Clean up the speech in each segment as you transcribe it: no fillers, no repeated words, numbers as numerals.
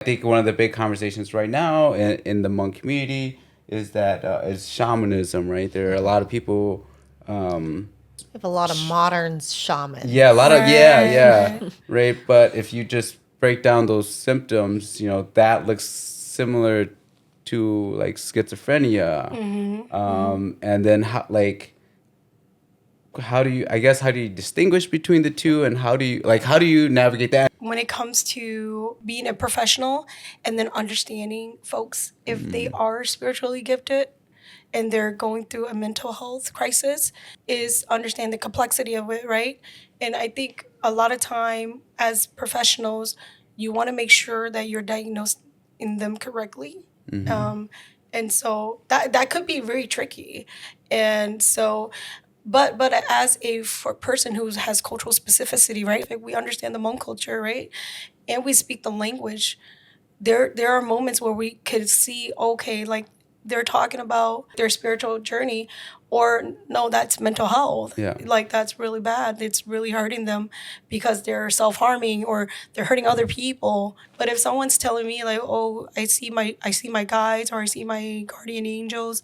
I think one of the big conversations right now in the monk community is that is shamanism, right? There are a lot of people. We have a lot of modern shamans. Yeah, a lot of yeah, Right. right. But if you just break down those symptoms, that looks similar to like schizophrenia. And then how do you distinguish between the two, and how do you navigate that? When it comes to being a professional and then understanding folks if they are spiritually gifted and they're going through a mental health crisis, is understand the complexity of it, right? And I think a lot of time as professionals, you want to make sure that you're diagnosing them correctly. And so that could be very tricky. And so but as a person who has cultural specificity, right? Like we understand the Hmong culture, right? And we speak the language. There are moments where we could see, okay, like they're talking about their spiritual journey, or no, that's mental health. Yeah. Like that's really bad. It's really hurting them because they're self-harming or they're hurting other people. But if someone's telling me like, oh, I see my guides or I see my guardian angels,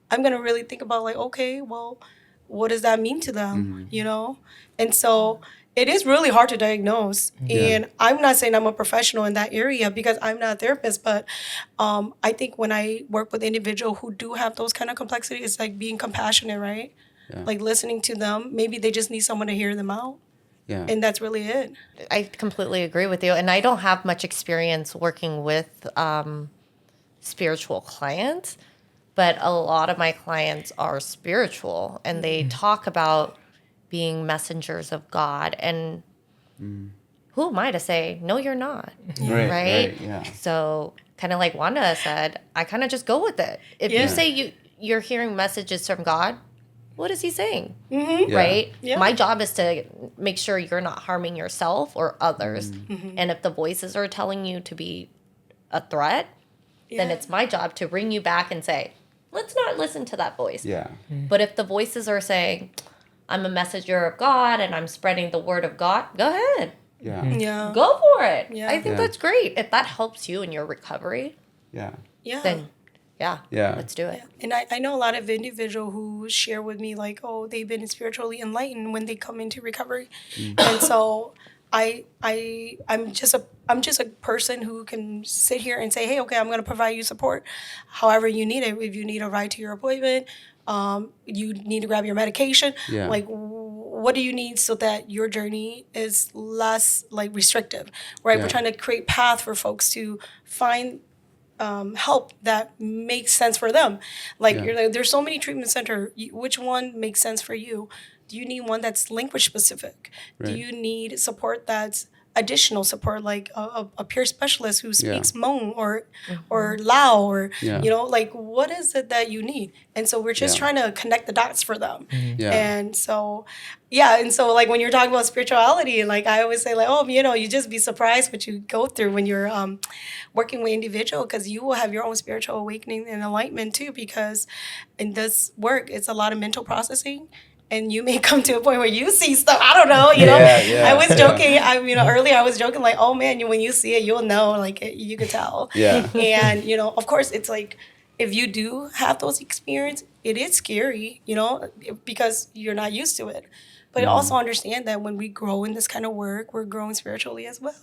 I'm gonna really think about like, okay, well, what does that mean to them? And so it is really hard to diagnose. And I'm not saying I'm a professional in that area because I'm not a therapist, but I think when I work with individuals who do have those kind of complexities, it's like being compassionate, right? Like listening to them. Maybe they just need someone to hear them out. Yeah. And that's really it. I completely agree with you. And I don't have much experience working with spiritual clients, but a lot of my clients are spiritual and they talk about being messengers of God. And who am I to say, no, you're not? Right? Yeah. So kind of like Wanda said, I kind of just go with it. If Yeah. you say you're hearing messages from God, what is he saying? Yeah. Right? Yeah. My job is to make sure you're not harming yourself or others. And if the voices are telling you to be a threat, then Yeah. it's my job to bring you back and say, let's not listen to that voice. Yeah. But if the voices are saying, I'm a messenger of God and I'm spreading the word of God, go ahead. Yeah. Yeah. Go for it. Yeah. I think Yeah. that's great. If that helps you in your recovery, Yeah. Yeah. then Yeah. let's do it. And I know a lot of individuals who share with me like, oh, they've been spiritually enlightened when they come into recovery. And so I'm just a person who can sit here and say, hey, okay, I'm gonna provide you support however you need it. If you need a ride to your appointment, you need to grab your medication. Yeah. Like what do you need so that your journey is less like restrictive, right? Yeah. We're trying to create path for folks to find help that makes sense for them. Like Yeah. you're like, there's so many treatment center. Which one makes sense for you? Do you need one that's language specific? Do Right. you need support that's additional support, like a peer specialist who speaks Hmong or Lao or Yeah. like what is it that you need? And so we're just Yeah. trying to connect the dots for them. Yeah. And so like when you're talking about spirituality, like I always say like, oh, you just be surprised what you go through when you're working with individual, because you will have your own spiritual awakening and enlightenment too, because in this work it's a lot of mental processing. And you may come to a point where you see stuff. I don't know, Yeah. I was joking. Earlier I was joking like, oh man, when you see it, you'll know. Like you could tell. Yeah. And of course, it's like if you do have those experiences, it is scary, because you're not used to it. But also understand that when we grow in this kind of work, we're growing spiritually as well.